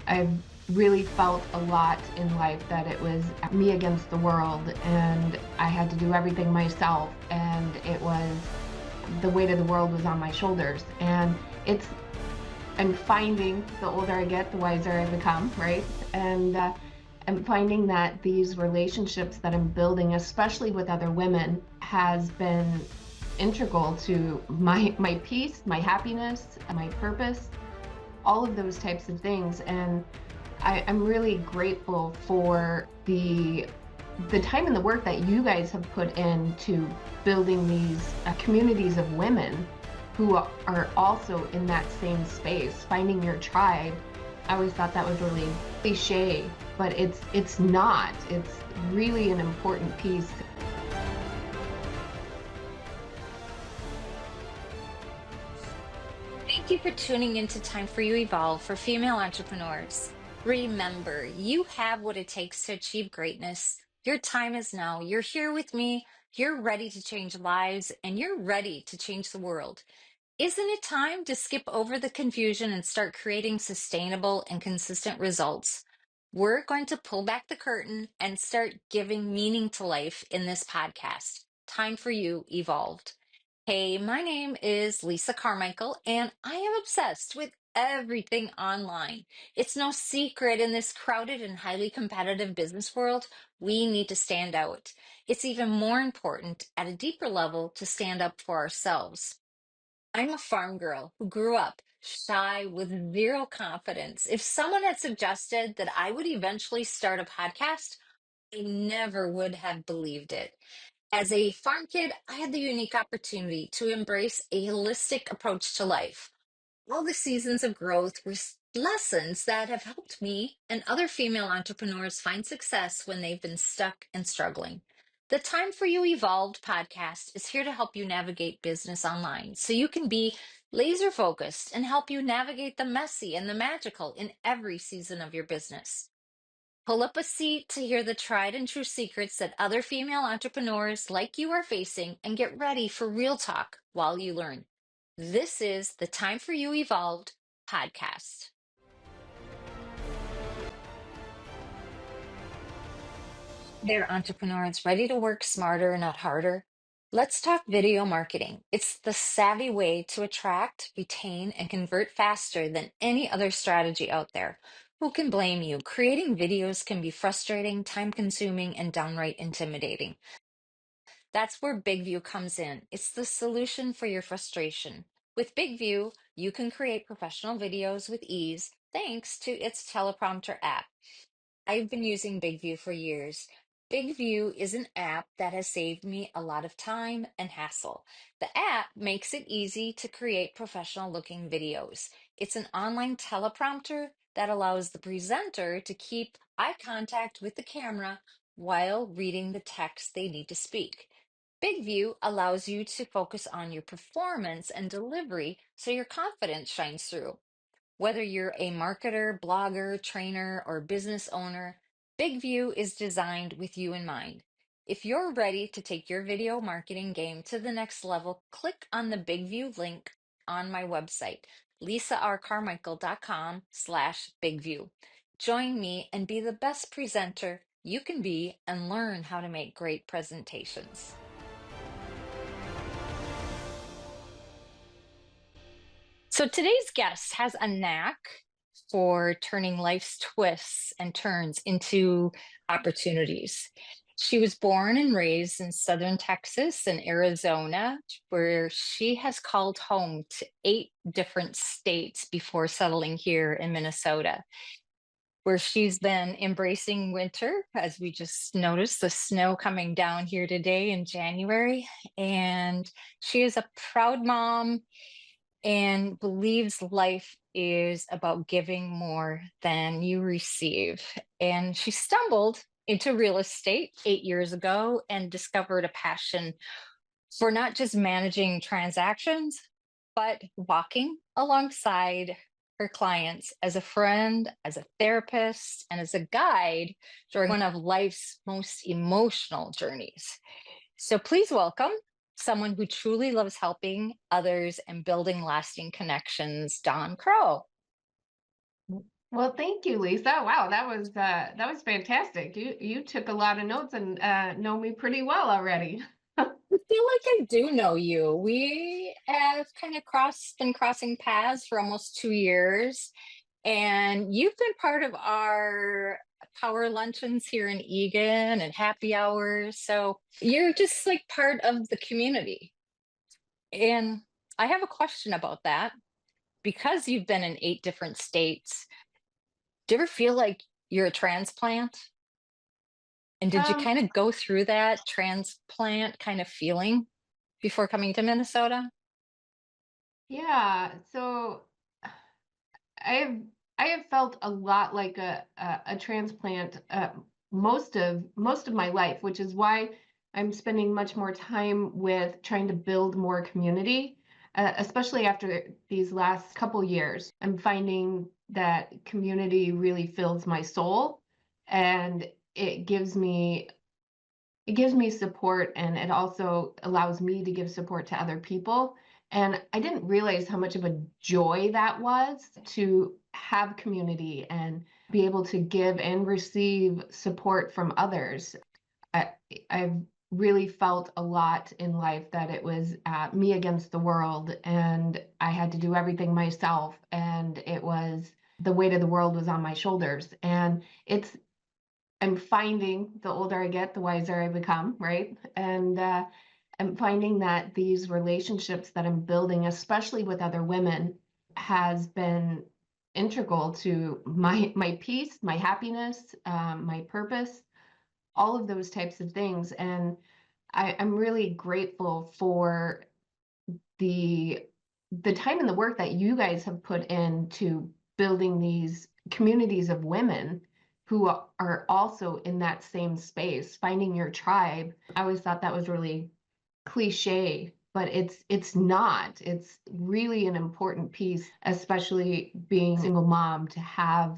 I've really felt a lot in life that it was me against the world, and I had to do everything myself, and it was the weight of the world was on my shoulders. And it's I'm finding, the older I get, the wiser I become, right? And I'm finding that these relationships that I'm building, especially with other women, has been integral to my peace, my happiness, my purpose, all of those types of things. And I'm really grateful for the time and the work that you guys have put into building these communities of women who are also in that same space, finding your tribe. I always thought that was really cliche, but it's not. It's really an important piece. Thank you for tuning into Time for You Evolve for female entrepreneurs. Remember, you have what it takes to achieve greatness. Your time is now. You're here with me. You're ready to change lives and you're ready to change the world. Isn't it time to skip over the confusion and start creating sustainable and consistent results? We're going to pull back the curtain and start giving meaning to life in this podcast. Time for You Evolved. Hey, my name is Lisa Carmichael, and I am obsessed with everything online. It's no secret in this crowded and highly competitive business world, we need to stand out. It's even more important at a deeper level to stand up for ourselves. I'm a farm girl who grew up shy with zero confidence. If someone had suggested that I would eventually start a podcast, I never would have believed it. As a farm kid, I had the unique opportunity to embrace a holistic approach to life. All the seasons of growth were lessons that have helped me and other female entrepreneurs find success when they've been stuck and struggling. The Time for You Evolved podcast is here to help you navigate business online so you can be laser focused and help you navigate the messy and the magical in every season of your business. Pull up a seat to hear the tried and true secrets that other female entrepreneurs like you are facing and get ready for real talk while you learn. This is the Time for You Evolved podcast. They're entrepreneurs ready to work smarter, not harder. Let's talk video marketing. It's the savvy way to attract, retain, and convert faster than any other strategy out there. Who can blame you? Creating videos can be frustrating, time consuming, and downright intimidating. That's where Big View comes in. It's the solution for your frustration. With Big View, you can create professional videos with ease thanks to its teleprompter app. I've been using Big View for years. Big View is an app that has saved me a lot of time and hassle. The app makes it easy to create professional looking videos. It's an online teleprompter that allows the presenter to keep eye contact with the camera while reading the text they need to speak. Big View allows you to focus on your performance and delivery so your confidence shines through. Whether you're a marketer, blogger, trainer, or business owner, Big View is designed with you in mind. If you're ready to take your video marketing game to the next level, click on the Big View link on my website, lisarcarmichael.com/bigview. Join me and be the best presenter you can be and learn how to make great presentations. So today's guest has a knack for turning life's twists and turns into opportunities. She was born and raised in southern Texas and Arizona, where she has called home to 8 different states before settling here in Minnesota, where she's been embracing winter, as we just noticed the snow coming down here today in January. And she is a proud mom and believes life is about giving more than you receive. And she stumbled into real estate 8 years ago and discovered a passion for not just managing transactions, but walking alongside her clients as a friend, as a therapist, and as a guide during one of life's most emotional journeys. So please welcome someone who truly loves helping others and building lasting connections, Dawn Crowe. Well, thank you, Lisa. Wow, that was fantastic. You took a lot of notes and know me pretty well already. I feel like I do know you. We have kind of been crossing paths for almost 2 years, and you've been part of our power luncheons here in Egan and happy hours. So you're just like part of the community. And I have a question about that. Because you've been in 8 different states, do you ever feel like you're a transplant? And did you Um, kind of go through that transplant kind of feeling before coming to Minnesota? yeah, so I have I have felt a lot like a transplant most of my life, which is why I'm spending much more time with trying to build more community, especially after these last couple years. I'm finding that community really fills my soul, and it gives me support, and it also allows me to give support to other people. And I didn't realize how much of a joy that was to have community and be able to give and receive support from others. I, I've really felt a lot in life that it was me against the world, and I had to do everything myself, and it was the weight of the world was on my shoulders. And I'm finding the older I get, the wiser I become, right? And I'm finding that these relationships that I'm building, especially with other women, has been integral to my peace, my happiness, my purpose, all of those types of things. And I'm really grateful for the the time and the work that you guys have put into building these communities of women who are also in that same space, finding your tribe. I always thought that was really cliche, but it's not. It's really an important piece, especially being a single mom, to have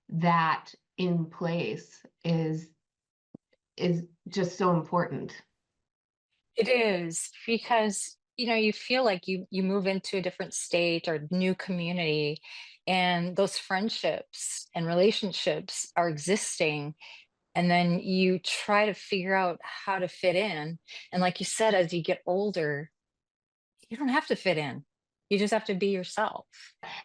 that in place is just so important. It is because you feel like you move into a different state or new community, and those friendships and relationships are existing, and then you try to figure out how to fit in. And like you said, as you get older, you don't have to fit in. You just have to be yourself.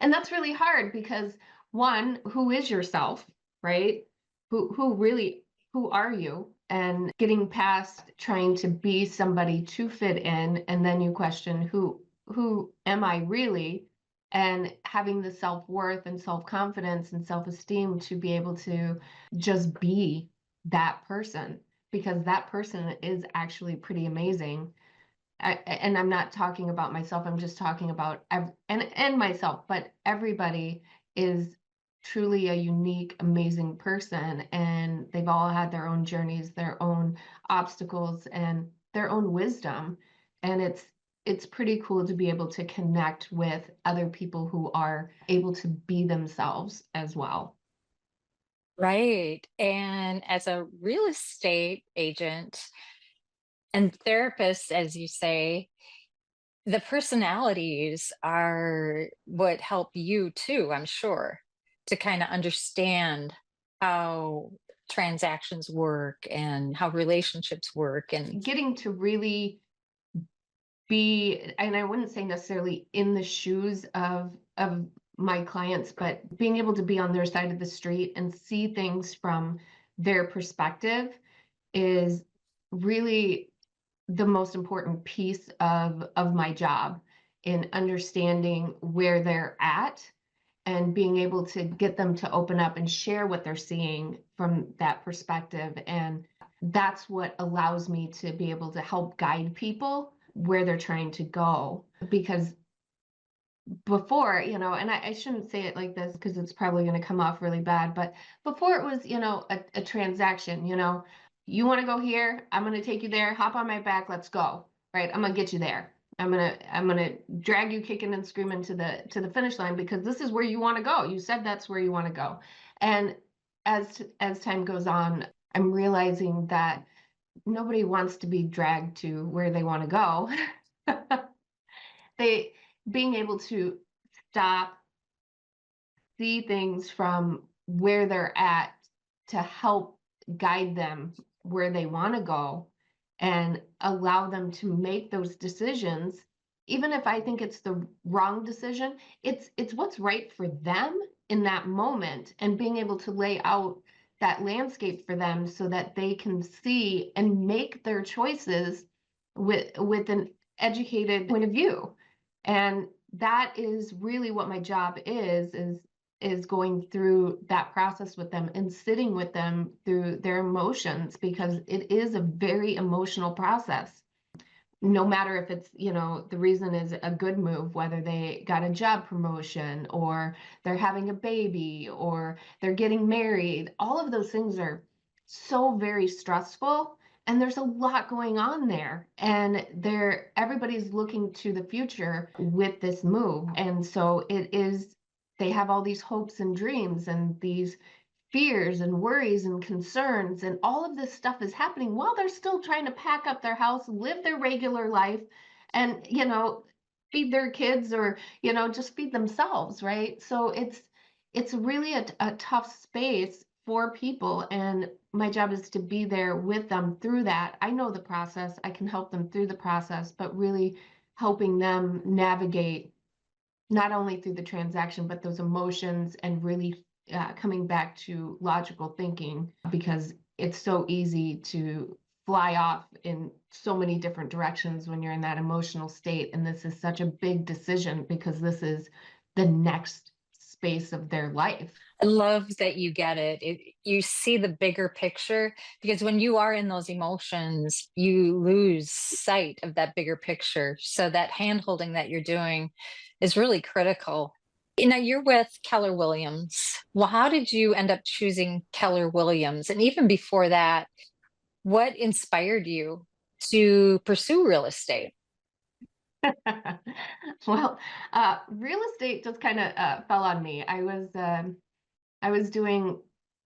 And that's really hard because one, who is yourself, right? Who really who are you? And getting past trying to be somebody to fit in, and then you question who am I really? And having the self-worth and self-confidence and self-esteem to be able to just be that person, because that person is actually pretty amazing. And I'm not talking about myself, I'm just talking about and myself, but everybody is truly a unique, amazing person, and they've all had their own journeys, their own obstacles, and their own wisdom. And it's pretty cool to be able to connect with other people who are able to be themselves as well. Right. And as a real estate agent and therapist, as you say, the personalities are what help you too, I'm sure, to kind of understand how transactions work and how relationships work. And Getting to really be, and I wouldn't say necessarily in the shoes of my clients, but being able to be on their side of the street and see things from their perspective is really the most important piece of my job, in understanding where they're at and being able to get them to open up and share what they're seeing from that perspective. And that's what allows me to be able to help guide people where they're trying to go. Because before, and I shouldn't say it like this because it's probably going to come off really bad, but before it was, a transaction, you want to go here, I'm going to take you there, hop on my back, let's go. Right? I'm going to get you there. I'm gonna drag you kicking and screaming to the finish line because this is where you want to go. You said that's where you want to go. And as time goes on, I'm realizing that nobody wants to be dragged to where they want to go. They being able to stop see things from where they're at to help guide them where they want to go and allow them to make those decisions. Even if I think it's the wrong decision, it's what's right for them in that moment, and being able to lay out that landscape for them so that they can see and make their choices with an educated point of view. And that is really what my job is going through that process with them and sitting with them through their emotions, because it is a very emotional process. No matter if it's, the reason is a good move, whether they got a job promotion or they're having a baby or they're getting married, all of those things are so very stressful. And there's a lot going on there. And everybody's looking to the future with this move. And so they have all these hopes and dreams and these fears and worries and concerns, and all of this stuff is happening while they're still trying to pack up their house, live their regular life, and feed their kids, or just feed themselves, right? So it's really a tough space for people, and my job is to be there with them through that. I know the process, I can help them through the process, but really helping them navigate not only through the transaction, but those emotions, and really coming back to logical thinking, because it's so easy to fly off in so many different directions when you're in that emotional state. And this is such a big decision because this is the next space of their life. I love that you get it. You see the bigger picture, because when you are in those emotions, you lose sight of that bigger picture. So that hand holding that you're doing is really critical. Now you're with Keller Williams. Well, how did you end up choosing Keller Williams? And even before that, what inspired you to pursue real estate? Well, real estate just kind of fell on me. I was doing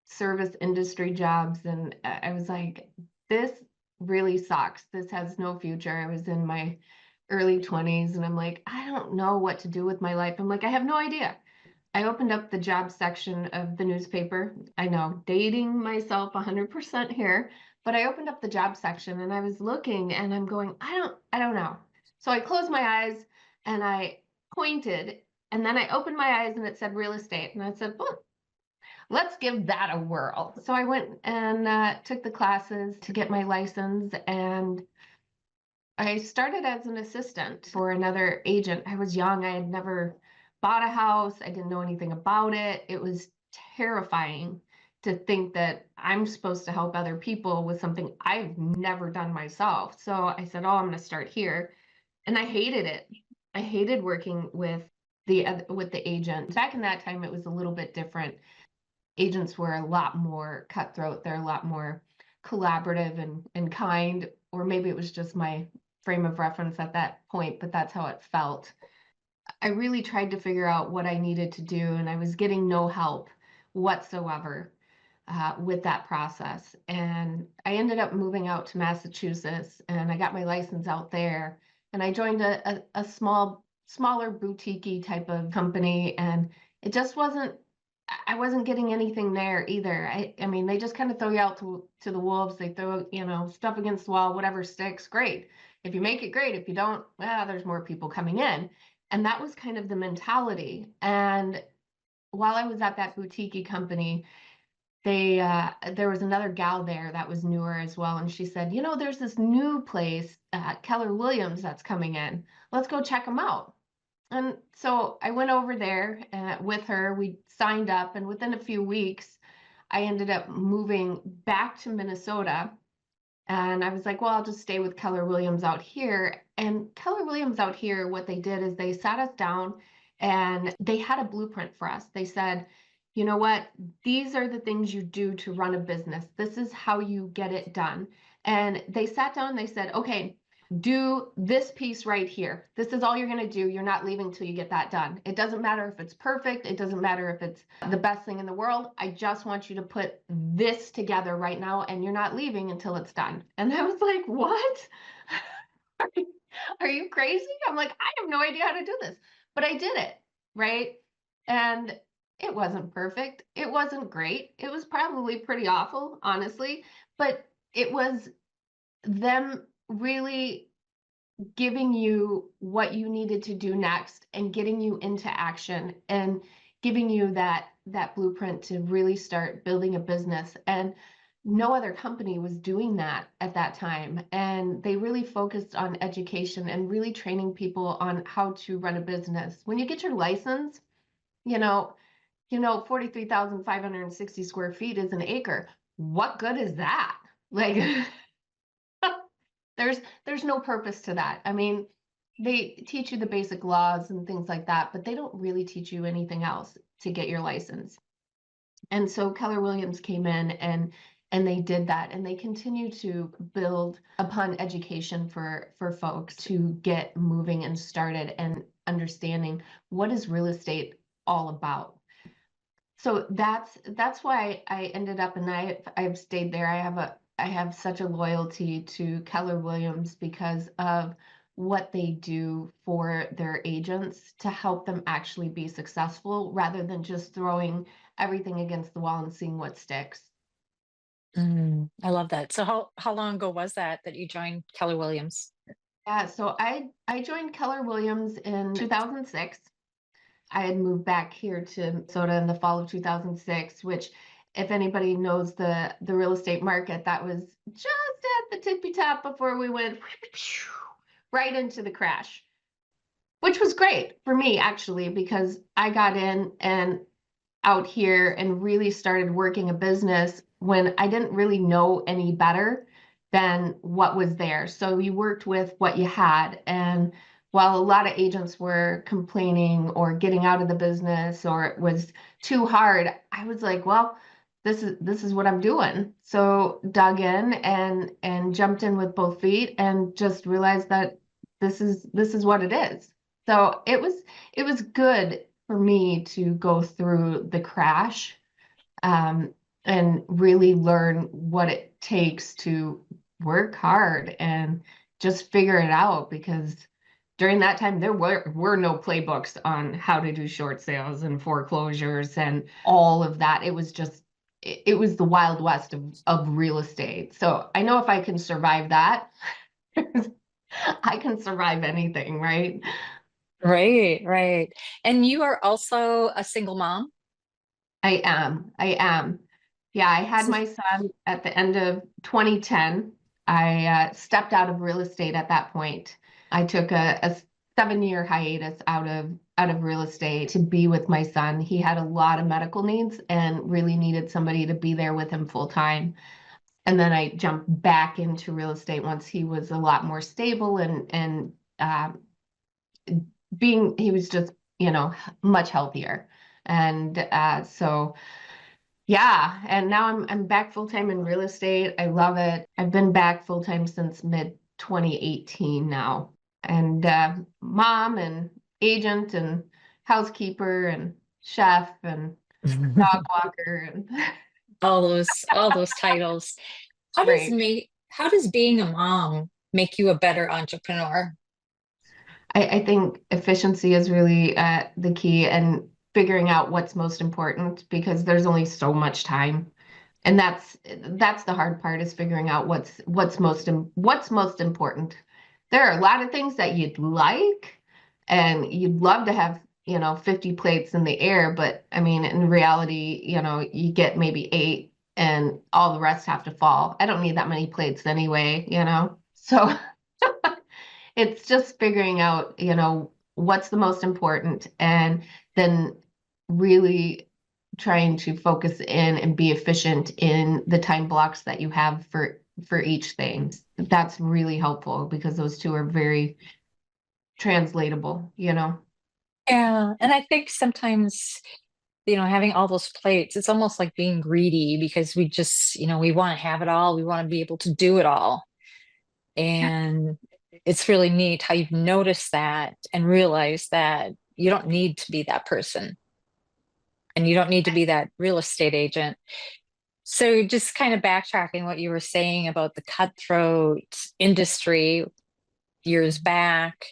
service industry jobs, and I was like, this really sucks. This has no future. I was in my early 20s, and I'm like, I don't know what to do with my life. I'm like, I have no idea. I opened up the job section of the newspaper. I know, dating myself 100% here, but I opened up the job section and I was looking and I'm going, I don't know. So I closed my eyes and I pointed, and then I opened my eyes and it said real estate. And I said, well, let's give that a whirl. So I went and took the classes to get my license, and I started as an assistant for another agent. I was young. I had never bought a house. I didn't know anything about it. It was terrifying to think that I'm supposed to help other people with something I've never done myself. So I said, oh, I'm going to start here. And I hated it. I hated working with the agent. Back in that time, it was a little bit different. Agents were a lot more cutthroat. They're a lot more collaborative and kind, or maybe it was just my frame of reference at that point, but that's how it felt. I really tried to figure out what I needed to do, and I was getting no help whatsoever with that process. And I ended up moving out to Massachusetts, and I got my license out there, and I joined a smaller boutique type of company, and it just wasn't, I wasn't getting anything there either. I mean, they just kind of throw you out to the wolves. They throw, stuff against the wall, whatever sticks, great. If you make it, great. If you don't, well, there's more people coming in. And that was kind of the mentality. And while I was at that boutique company, there was another gal there that was newer as well. And she said, there's this new place, Keller Williams, that's coming in. Let's go check them out. And so I went over there with her. We signed up, and within a few weeks, I ended up moving back to Minnesota. And I was like, well, I'll just stay with Keller Williams out here. And Keller Williams out here, what they did is they sat us down and they had a blueprint for us. They said, you know what? These are the things you do to run a business. This is how you get it done. And they sat down and they said, okay, do this piece right here. This is all you're going to do. You're not leaving till you get that done. It doesn't matter if it's perfect. It doesn't matter if it's the best thing in the world. I just want you to put this together right now, and you're not leaving until it's done. And I was like, what? Are you crazy? I'm like, I have no idea how to do this, but I did it. Right. And It wasn't perfect. It wasn't great. It was probably pretty awful, honestly, but it was them really giving you what you needed to do next and getting you into action and giving you that blueprint to really start building a business. And no other company was doing that at that time, and they really focused on education and really training people on how to run a business. When you get your license, you know 43,560 square feet is an acre. What good is that? Like, there's no purpose to that. I mean, they teach you the basic laws and things like that, but they don't really teach you anything else to get your license. And so Keller Williams came in and they did that, and they continue to build upon education for folks to get moving and started and understanding what is real estate all about. So that's why I ended up, and I've stayed there. I have such a loyalty to Keller Williams because of what they do for their agents to help them actually be successful rather than just throwing everything against the wall and seeing what sticks. I love that. So how long ago was that you joined Keller Williams? Yeah, so I joined Keller Williams in 2006. I had moved back here to Minnesota in the fall of 2006, which, if anybody knows the real estate market, that was just at the tippy top before we went right into the crash, which was great for me actually, because I got in and out here and really started working a business when I didn't really know any better than what was there. So you worked with what you had. And while a lot of agents were complaining or getting out of the business or it was too hard, I was like, well, this is what I'm doing. So dug in and jumped in with both feet and just realized that this is what it is. So it was good for me to go through the crash, um, and really learn what it takes to work hard and just figure it out, because during that time there were no playbooks on how to do short sales and foreclosures and all of that. It was the Wild West of real estate. So I know if I can survive that, I can survive anything, right? Right, right. And you are also a single mom? I am. I am. Yeah, I had my son at the end of 2010. I stepped out of real estate at that point. I took a 7-year hiatus out of real estate to be with my son. He had a lot of medical needs and really needed somebody to be there with him full time. And then I jumped back into real estate once he was a lot more stable and he was just, much healthier. And so yeah, and now I'm back full time in real estate. I love it. I've been back full time since mid 2018 now, and mom and agent and housekeeper and chef and dog walker and All those titles. right. How does being a mom make you a better entrepreneur? I think efficiency is really the key, and figuring out what's most important, because there's only so much time. And that's the hard part, is figuring out what's most important. There are a lot of things that you'd like and you'd love to have, 50 plates in the air, but I mean, in reality, you get maybe 8 and all the rest have to fall. I don't need that many plates anyway. So it's just figuring out, what's the most important, and then really trying to focus in and be efficient in the time blocks that you have for each thing. That's really helpful because those two are very translatable. Yeah, and I think sometimes, having all those plates, it's almost like being greedy because we just, we want to have it all. We want to be able to do it all. And it's really neat how you've noticed that and realized that you don't need to be that person and you don't need to be that real estate agent. So just kind of backtracking what you were saying about the cutthroat industry years back,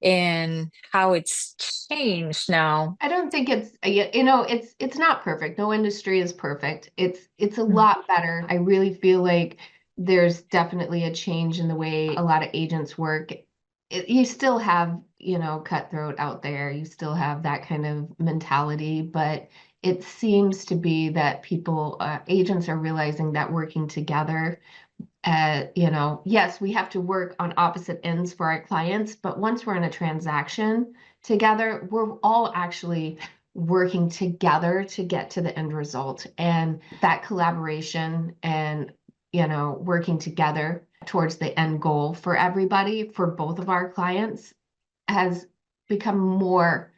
and how it's changed now. I don't think it's not perfect. No industry is perfect. It's a lot better. I really feel like there's definitely a change in the way a lot of agents work. You still have, cutthroat out there. You still have that kind of mentality, but it seems to be that agents are realizing that working together, yes, we have to work on opposite ends for our clients, but once we're in a transaction together, we're all actually working together to get to the end result. And that collaboration and, working together towards the end goal for everybody, for both of our clients, has become more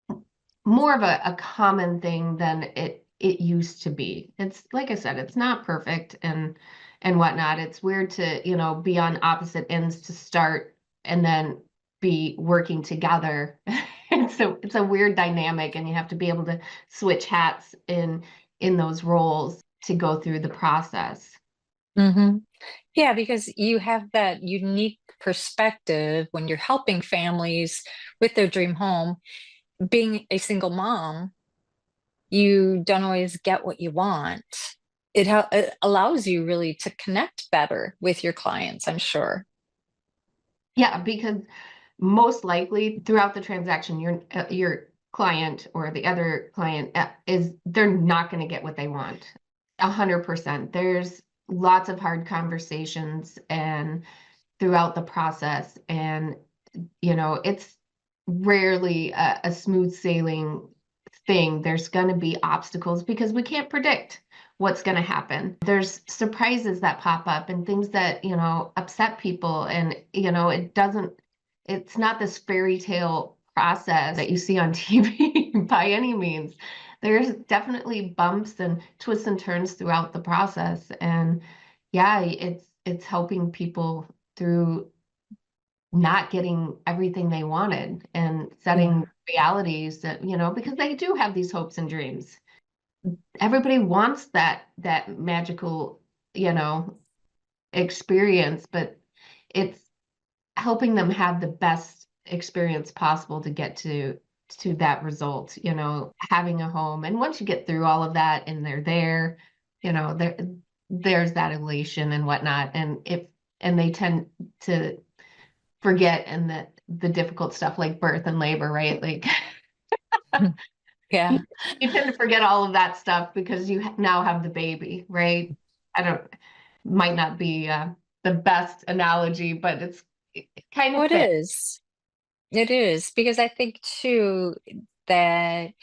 of a common thing than it used to be. It's like I said, it's not perfect and whatnot. It's weird to, be on opposite ends to start and then be working together. It's a weird dynamic, and you have to be able to switch hats in those roles to go through the process. Hmm. Yeah, because you have that unique perspective when you're helping families with their dream home. Being a single mom, you don't always get what you want. It allows you really to connect better with your clients, I'm sure. Yeah, because most likely throughout the transaction, your client or the other client they're not going to get what they want. 100%. There's lots of hard conversations and throughout the process, and it's rarely a smooth sailing thing. There's going to be obstacles because we can't predict what's going to happen. There's surprises that pop up and things that, upset people. And, it's not this fairy tale process that you see on TV by any means. There's definitely bumps and twists and turns throughout the process. And yeah, it's helping people through not getting everything they wanted and Yeah. setting realities that, because they do have these hopes and dreams. Everybody wants that magical, experience, but it's helping them have the best experience possible to get to that result, having a home. And once you get through all of that and they're there, there's that elation and whatnot. And they tend to forget and the difficult stuff like birth and labor, right? Like Yeah. you tend to forget all of that stuff because you now have the baby, right? I don't might not be the best analogy, but it kind Oh, of it fits. is. It is because I think too that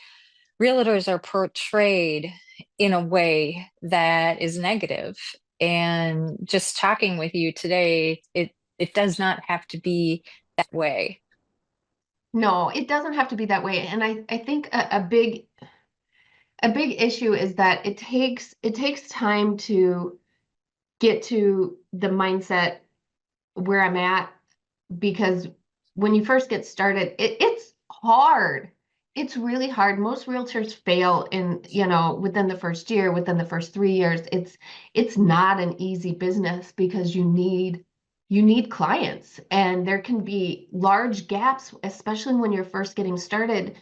realtors are portrayed in a way that is negative. And just talking with you today, it does not have to be that way. No, it doesn't have to be that way. And I think a big issue is that it takes time to get to the mindset where I'm at, because when you first get started, it's hard. It's really hard. Most realtors fail within the first year, within the first 3 years. It's not an easy business because you need clients, and there can be large gaps, especially when you're first getting started,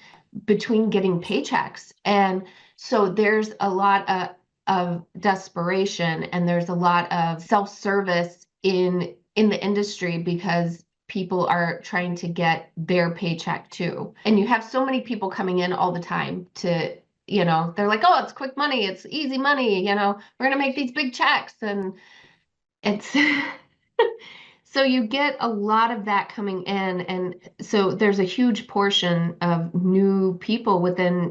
between getting paychecks. And so there's a lot of desperation, and there's a lot of self-service in the industry because people are trying to get their paycheck too. And you have so many people coming in all the time they're like, oh, it's quick money, it's easy money, we're going to make these big checks. And it's so you get a lot of that coming in. And so there's a huge portion of new people within,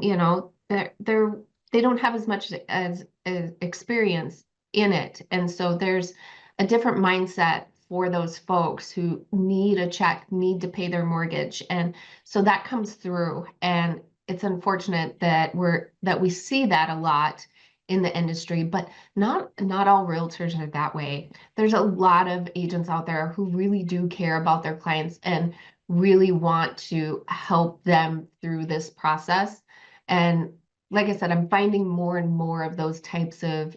they don't have as much as experience in it. And so there's a different mindset for those folks who need a check, need to pay their mortgage. And so that comes through. And it's unfortunate that we see that a lot in the industry, but not all realtors are that way. There's a lot of agents out there who really do care about their clients and really want to help them through this process. And like I said, I'm finding more and more of those types of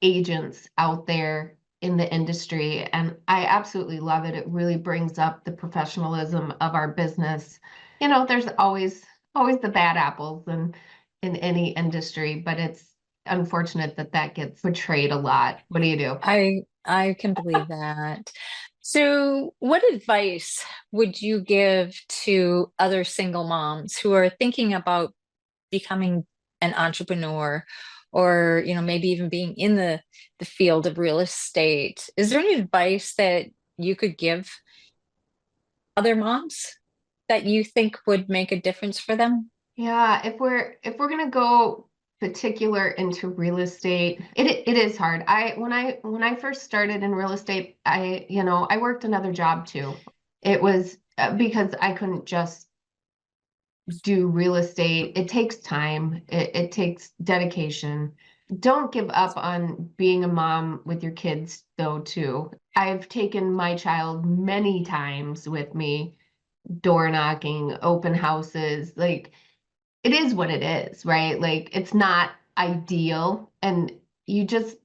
agents out there in the industry, and I absolutely love it. It really brings up the professionalism of our business. There's always the bad apples in any industry, but it's unfortunate that that gets portrayed a lot. What do you do? I can believe that. So, what advice would you give to other single moms who are thinking about becoming an entrepreneur or, maybe even being in the field of real estate? Is there any advice that you could give other moms that you think would make a difference for them? Yeah, if we're gonna go particular into real estate, it is hard. When I first started in real estate, I worked another job too. It was because I couldn't just do real estate. It takes time. It takes dedication. Don't give up on being a mom with your kids though too. I've taken my child many times with me, door knocking, open houses, like it is what it is, right? Like it's not ideal, and you just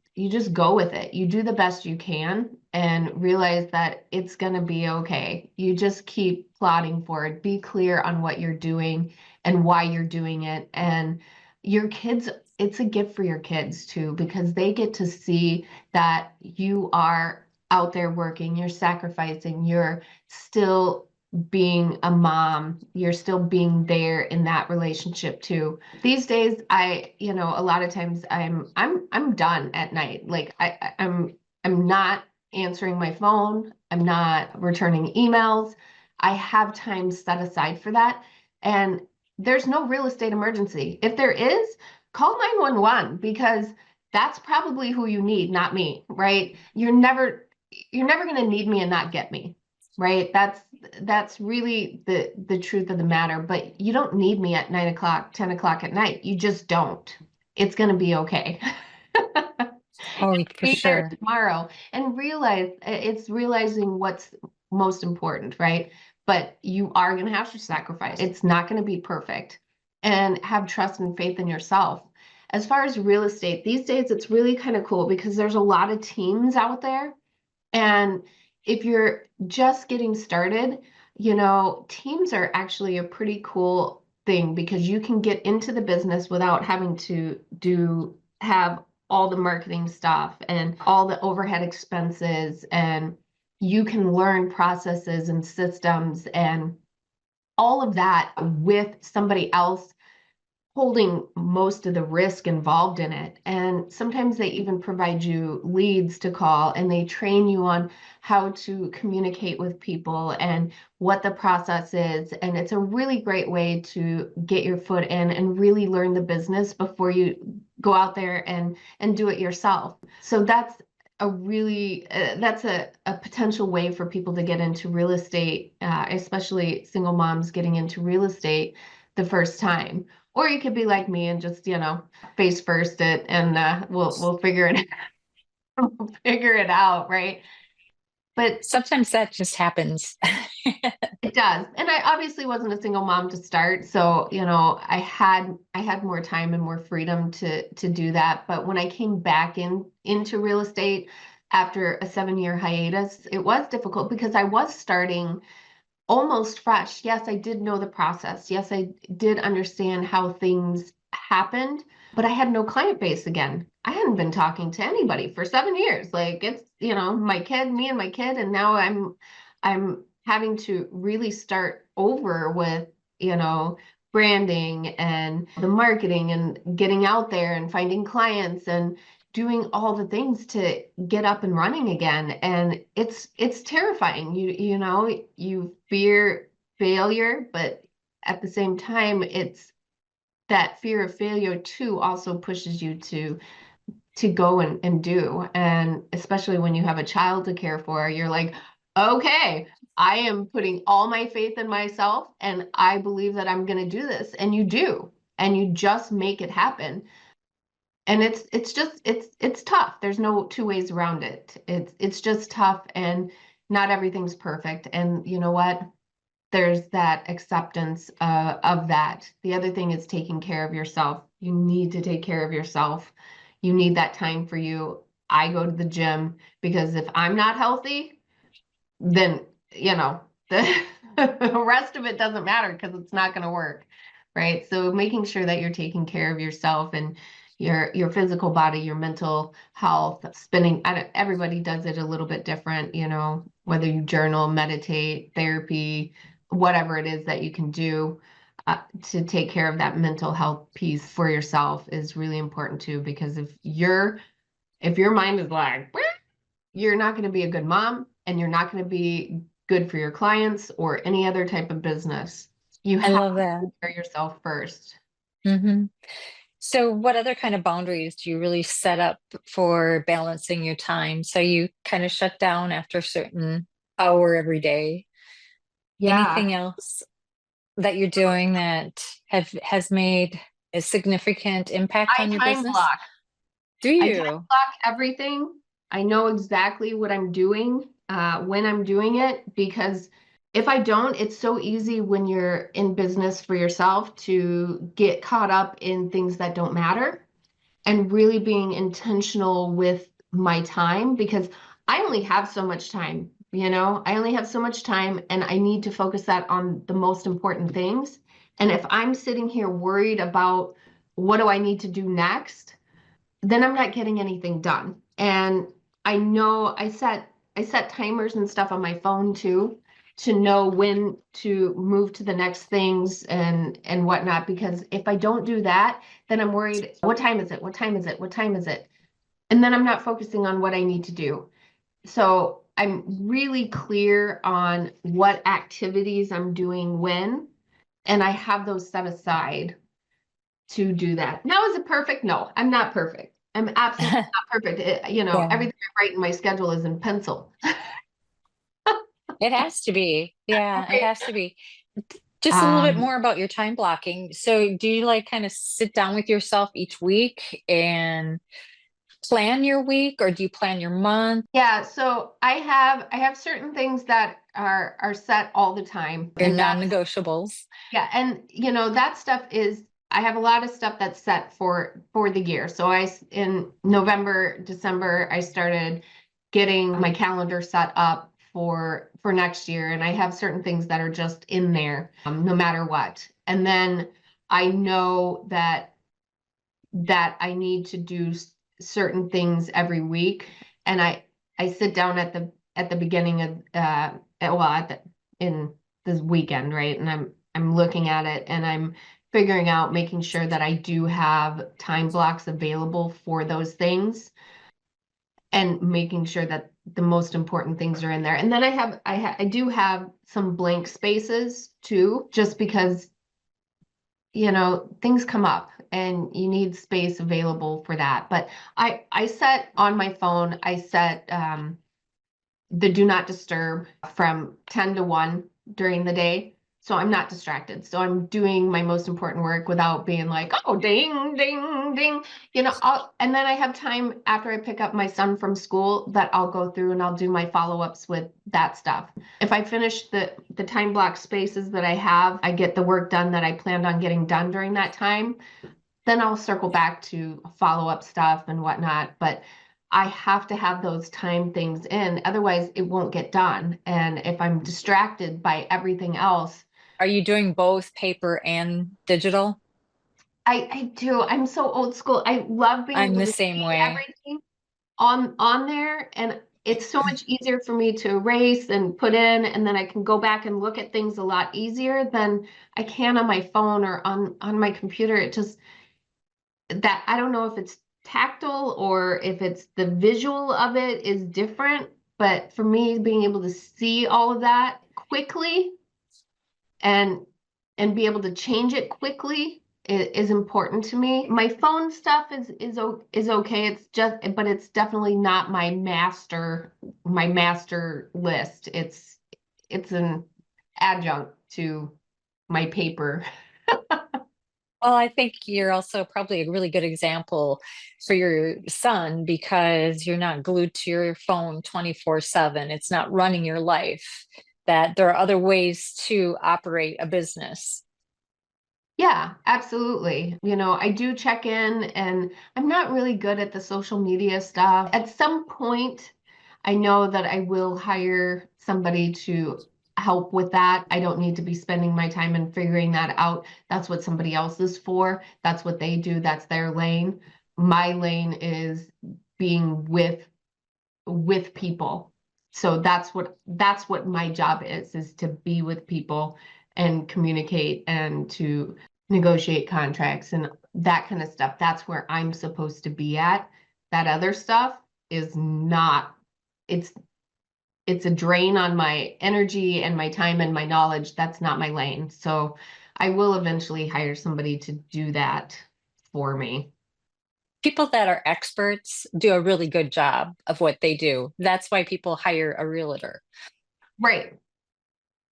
go with it. You do the best you can and realize that it's going to be okay. You just keep plodding forward. Be clear on what you're doing and why you're doing it. And your kids, it's a gift for your kids too, because they get to see that you are out there working, you're sacrificing, you're still being a mom, you're still being there in that relationship too. These days, a lot of times I'm done at night. Like I'm not answering my phone, I'm not returning emails. I have time set aside for that. And there's no real estate emergency. If there is, call 911 because that's probably who you need, not me, right? You're never going to need me and not get me, right? That's really the truth of the matter. But you don't need me at 9 o'clock, 10 o'clock at night. You just don't. It's going to be okay. Oh, for Be there sure. tomorrow and realize it's realizing what's most important, right? But you are going to have to sacrifice. It's not going to be perfect, and have trust and faith in yourself. As far as real estate, these days it's really kind of cool because there's a lot of teams out there, and if you're just getting started, teams are actually a pretty cool thing because you can get into the business without having to have all the marketing stuff and all the overhead expenses, and you can learn processes and systems and all of that with somebody else holding most of the risk involved in it. And sometimes they even provide you leads to call, and they train you on how to communicate with people and what the process is. And it's a really great way to get your foot in and really learn the business before you go out there and do it yourself. So that's a potential way for people to get into real estate, especially single moms getting into real estate the first time. Or you could be like me and just, face first it, and we'll figure it figure it out, right? But Sometimes that just happens. it does. And I obviously wasn't a single mom to start, so, I had more time and more freedom to do that. But when I came back into real estate after a 7-year hiatus, it was difficult because I was starting almost fresh. Yes, I did know the process. Yes, I did understand how things happened, but I had no client base again. I hadn't been talking to anybody for 7 years. Like it's, me and my kid, and now I'm having to really start over with, branding and the marketing and getting out there and finding clients and doing all the things to get up and running again. And it's terrifying. You fear failure, but at the same time it's that fear of failure too also pushes you to go and do. And especially when you have a child to care for, you're like, okay, I am putting all my faith in myself and I believe that I'm going to do this. And you do, and you just make it happen. And it's tough. There's no two ways around it. It's just tough, and not everything's perfect. And you know what? There's that acceptance of that. The other thing is taking care of yourself. You need to take care of yourself. You need that time for you. I go to the gym, because if I'm not healthy, then, the, the rest of it doesn't matter because it's not going to work. Right. So making sure that you're taking care of yourself and your physical body, your mental health, spending, everybody does it a little bit different, whether you journal, meditate, therapy, whatever it is that you can do to take care of that mental health piece for yourself is really important too, because if your mind is like, you're not going to be a good mom, and you're not going to be good for your clients or any other type of business. You I have love to that. take care of yourself first. Hmm. So, what other kind of boundaries do you really set up for balancing your time? So you kind of shut down after a certain hour every day. Yeah. Anything else that you're doing that has made a significant impact I on your time business? block. Do I time you? block everything. I know exactly what I'm doing when I'm doing it, because if I don't, it's so easy when you're in business for yourself to get caught up in things that don't matter, and really being intentional with my time, because I only have so much time, I only have so much time, and I need to focus that on the most important things. And if I'm sitting here worried about what do I need to do next, then I'm not getting anything done. And I know I set timers and stuff on my phone too, to know when to move to the next things and whatnot. Because if I don't do that, then I'm worried, what time is it? What time is it? What time is it? And then I'm not focusing on what I need to do. So I'm really clear on what activities I'm doing when, and I have those set aside to do that. Now, is it perfect? No, I'm not perfect. I'm absolutely not perfect. Yeah, Everything I write in my schedule is in pencil. it has to be. Yeah, it Right. has to be. Just a little bit Um, more about your time blocking. So, do you like kind of sit down with yourself each week and plan your week, or do you plan your month, yeah, so I have certain things that are set all the time, your and non-negotiables? yeah, and that stuff is, I have a lot of stuff that's set for the year. So in November, December, I started getting my calendar set up for next year, and I have certain things that are just in there, no matter what. And then I know that I need to do certain things every week, and I sit down at the beginning of well, in this weekend, right? And I'm looking at it, and I'm figuring out, making sure that I do have time blocks available for those things, and making sure that the most important things are in there. And then I do have some blank spaces too, just because things come up and you need space available for that. But I set on my phone, I set the do not disturb from 10 to 1 during the day. So I'm not distracted. So I'm doing my most important work without being like, oh, ding, ding, ding. And then I have time after I pick up my son from school that I'll go through and I'll do my follow-ups with that stuff. If I finish the time block spaces that I have, I get the work done that I planned on getting done during that time, then I'll circle back to follow-up stuff and whatnot. But I have to have those time things in, otherwise it won't get done. And if I'm distracted by everything else, Are you doing both paper and digital? I do. I'm so old school. I love being I'm able the to same see way. everything on there, and it's so much easier for me to erase and put in, and then I can go back and look at things a lot easier than I can on my phone or on my computer. It just, that, I don't know if it's tactile or if it's the visual of it is different, but for me, being able to see all of that quickly and be able to change it quickly is important to me. My phone stuff is okay. It's just, but it's definitely not my master list. It's an adjunct to my paper. Well, I think you're also probably a really good example for your son because you're not glued to your phone 24/7. It's not running your life, that there are other ways to operate a business. Yeah, absolutely. I do check in and I'm not really good at the social media stuff. At some point, I know that I will hire somebody to help with that. I don't need to be spending my time and figuring that out. That's what somebody else is for. That's what they do. That's their lane. My lane is being with people. So that's what my job is to be with people and communicate and to negotiate contracts and that kind of stuff. That's where I'm supposed to be at. That other stuff is not, it's it's a drain on my energy and my time and my knowledge. That's not my lane. So I will eventually hire somebody to do that for me. People that are experts do a really good job of what they do. That's why people hire a realtor Right.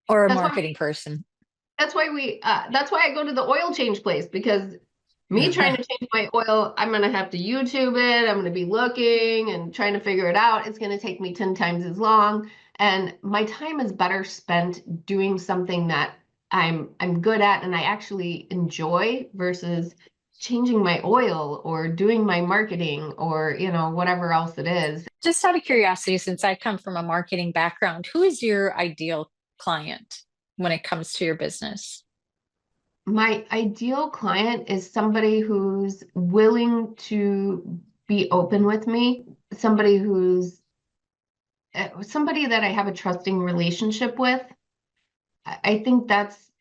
or a That's why marketing person. that's why I go to the oil change place because me trying to change my oil, I'm gonna have to YouTube it. I'm gonna be looking and trying to figure it out. It's gonna take me 10 times as long. And my time is better spent doing something that I'm good at and I actually enjoy versus changing my oil or doing my marketing or, whatever else it is. Just out of curiosity, since I come from a marketing background, who is your ideal client when it comes to your business? My ideal client is somebody who's willing to be open with me, somebody that I have a trusting relationship with. I think that's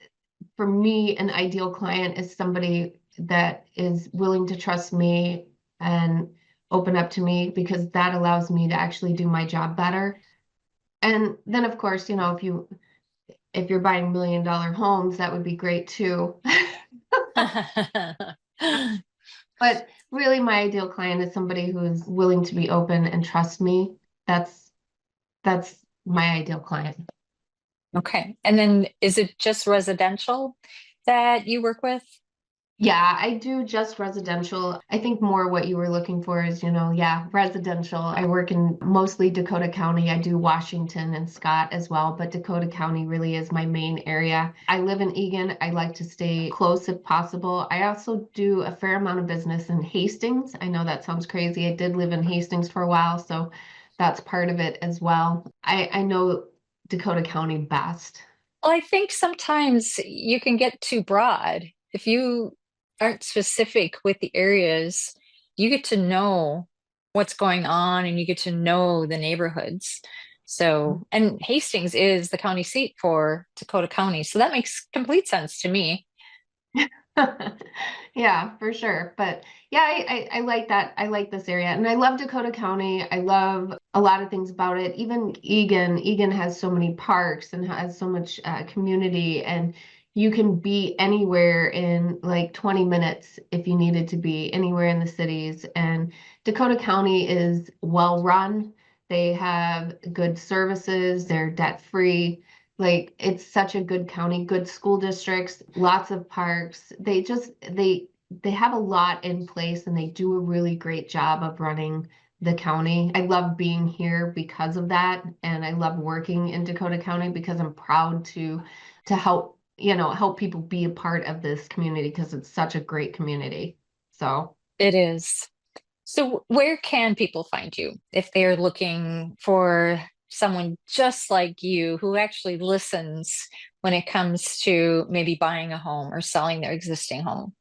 for me an ideal client is somebody that is willing to trust me and open up to me because that allows me to actually do my job better. And then of course, if you're buying $1 million homes, that would be great too. But really, my ideal client is somebody who is willing to be open and trust me. That's my ideal client. Okay. And then is it just residential that you work with? Yeah, I do just residential. I think more what you were looking for is, yeah, residential. I work in mostly Dakota County. I do Washington and Scott as well, but Dakota County really is my main area. I live in Eagan. I like to stay close if possible. I also do a fair amount of business in Hastings. I know that sounds crazy. I did live in Hastings for a while, so that's part of it as well. I know Dakota County best. Well, I think sometimes you can get too broad. If you aren't specific with the areas, you get to know what's going on and you get to know the neighborhoods. So, and Hastings is the county seat for Dakota County. So that makes complete sense to me. Yeah, for sure. But yeah, I like that. I like this area. And I love Dakota County. I love a lot of things about it. Even Eagan. Eagan has so many parks and has so much community. And you can be anywhere in like 20 minutes if you needed to be anywhere in the cities. And Dakota County is well run. They have good services. They're debt free. Like it's such a good county, good school districts, lots of parks. They have a lot in place and they do a really great job of running the county. I love being here because of that, and I love working in Dakota County because I'm proud to help people be a part of this community because it's such a great community. So It is. So, where can people find you if they're looking for someone just like you who actually listens when it comes to maybe buying a home or selling their existing home?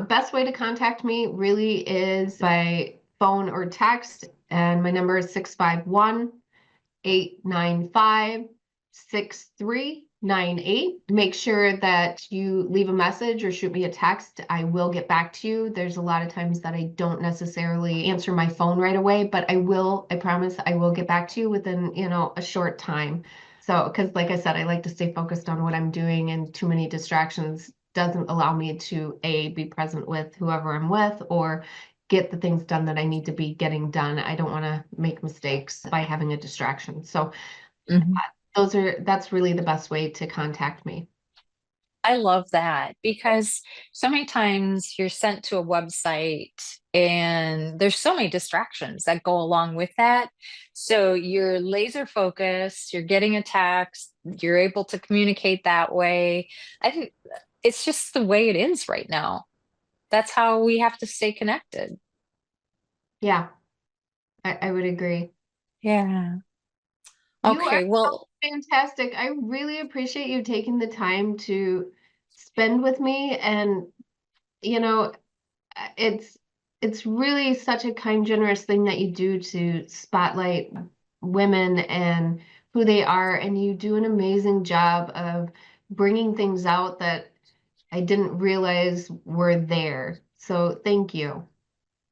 best way to contact me really is by phone or text, and my number is 651-895-6398. Make sure that you leave a message or shoot me a text. I will get back to you. There's a lot of times that I don't necessarily answer my phone right away, but I promise I will get back to you within, a short time. So, because like I said, I like to stay focused on what I'm doing, and too many distractions doesn't allow me to be present with whoever I'm with or get the things done that I need to be getting done. I don't want to make mistakes by having a distraction. So Mhm. that's really the best way to contact me. I love that because so many times you're sent to a website and there's so many distractions that go along with that. So you're laser focused, you're getting a text, you're able to communicate that way. I think it's just the way it is right now. That's how we have to stay connected. Yeah, I would agree. Yeah. You are Okay, well, fantastic. I really appreciate you taking the time to spend with me. And, you know, it's it's really such a kind, generous thing that you do to spotlight women and who they are. And you do an amazing job of bringing things out that I didn't realize were there. So thank you.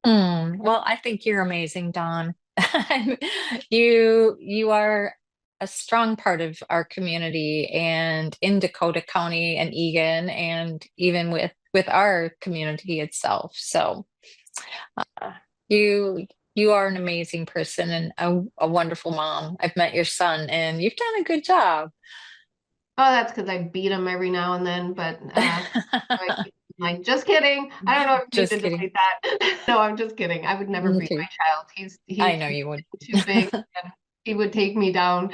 well, I think you're amazing, Dawn. You are a strong part of our community and in Dakota County and Egan and even with our community itself. So uh, you are an amazing person and a wonderful mom. I've met your son and you've done a good job. Oh, that's because I beat him every now and then, but I keep like just kidding. I don't know if you need Just to kidding. delete that. No, I'm just kidding. I would never beat my Okay. child. I He's know you would. too big and he would take me down.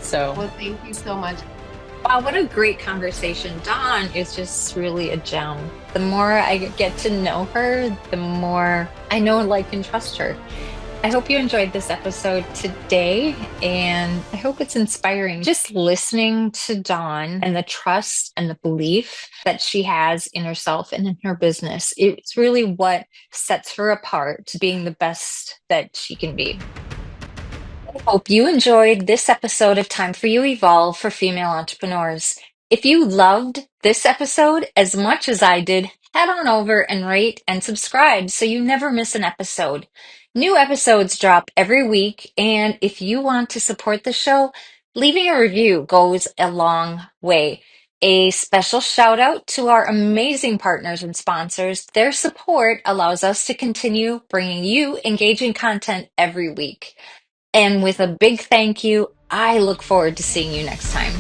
So, Well, thank you so much. wow, what a great conversation. Dawn is just really a gem. The more I get to know her, the more I know, like, and trust her. I hope you enjoyed this episode today, and I hope it's inspiring. Just listening to Dawn and the trust and the belief that she has in herself and in her business, it's really what sets her apart to being the best that she can be. Hope you enjoyed this episode of Time for You Evolve for Female Entrepreneurs. If you loved this episode as much as I did, head on over and rate and subscribe so you never miss an episode. New episodes drop every week, and if you want to support the show, leaving a review goes a long way. A special shout out to our amazing partners and sponsors. Their support allows us to continue bringing you engaging content every week. And with a big thank you, I look forward to seeing you next time.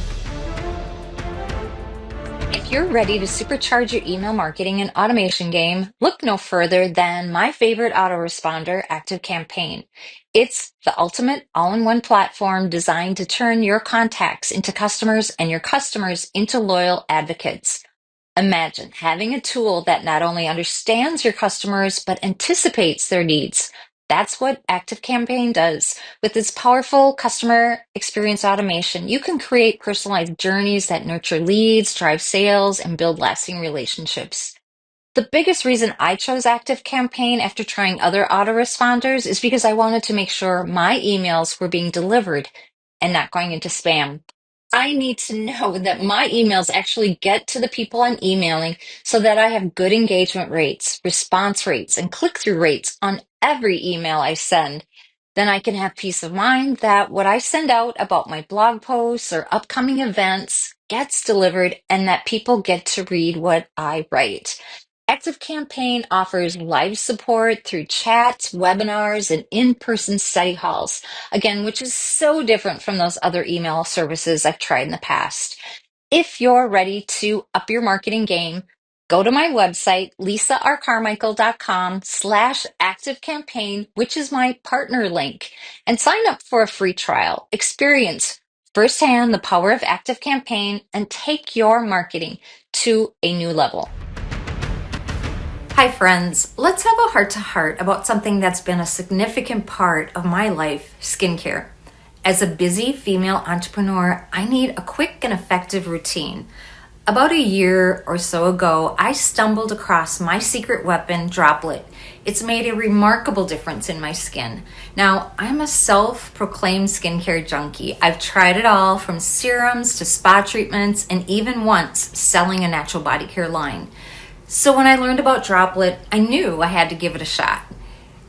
If you're ready to supercharge your email marketing and automation game, look no further than my favorite autoresponder, ActiveCampaign. It's the ultimate all-in-one platform designed to turn your contacts into customers and your customers into loyal advocates. Imagine having a tool that not only understands your customers, but anticipates their needs. That's what ActiveCampaign does. With its powerful customer experience automation, you can create personalized journeys that nurture leads, drive sales, and build lasting relationships. The biggest reason I chose ActiveCampaign after trying other autoresponders is because I wanted to make sure my emails were being delivered and not going into spam. I need to know that my emails actually get to the people I'm emailing so that I have good engagement rates, response rates, and click-through rates on every email I send. Then I can have peace of mind that what I send out about my blog posts or upcoming events gets delivered and that people get to read what I write. ActiveCampaign offers live support through chats, webinars, and in-person study halls, again, which is so different from those other email services I've tried in the past. If you're ready to up your marketing game, go to my website, lisarcarmichael.com/activecampaign, which is my partner link, and sign up for a free trial. Experience firsthand the power of ActiveCampaign and take your marketing to a new level. Hi, friends. Let's have a heart to heart about something that's been a significant part of my life, skincare. As a busy female entrepreneur, I need a quick and effective routine. About a year or so ago, I stumbled across my secret weapon, Droplet. It's made a remarkable difference in my skin. Now, I'm a self-proclaimed skincare junkie. I've tried it all, from serums to spa treatments, and even once selling a natural body care line. So when I learned about Droplet, I knew I had to give it a shot.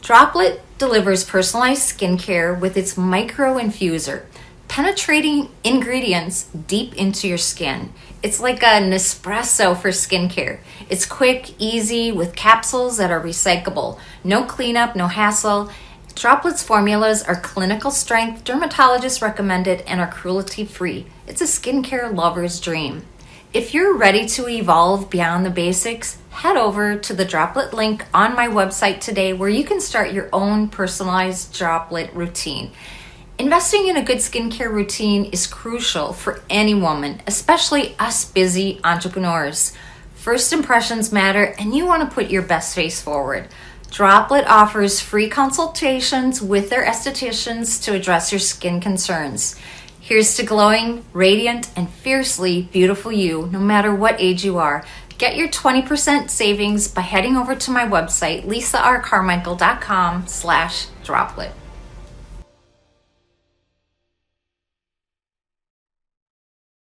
Droplet delivers personalized skincare with its micro infuser, penetrating ingredients deep into your skin. It's like a Nespresso for skincare. It's quick, easy, with capsules that are recyclable. No cleanup, no hassle. Droplet's formulas are clinical strength, dermatologist recommended, and are cruelty-free. It's a skincare lover's dream. If you're ready to evolve beyond the basics, head over to the Droplet link on my website today where you can start your own personalized Droplet routine. Investing in a good skincare routine is crucial for any woman, especially us busy entrepreneurs. First impressions matter, and you want to put your best face forward. Droplet offers free consultations with their estheticians to address your skin concerns. Here's to glowing, radiant, and fiercely beautiful you, no matter what age you are. Get your 20% savings by heading over to my website, lisarcarmichael.com/droplet.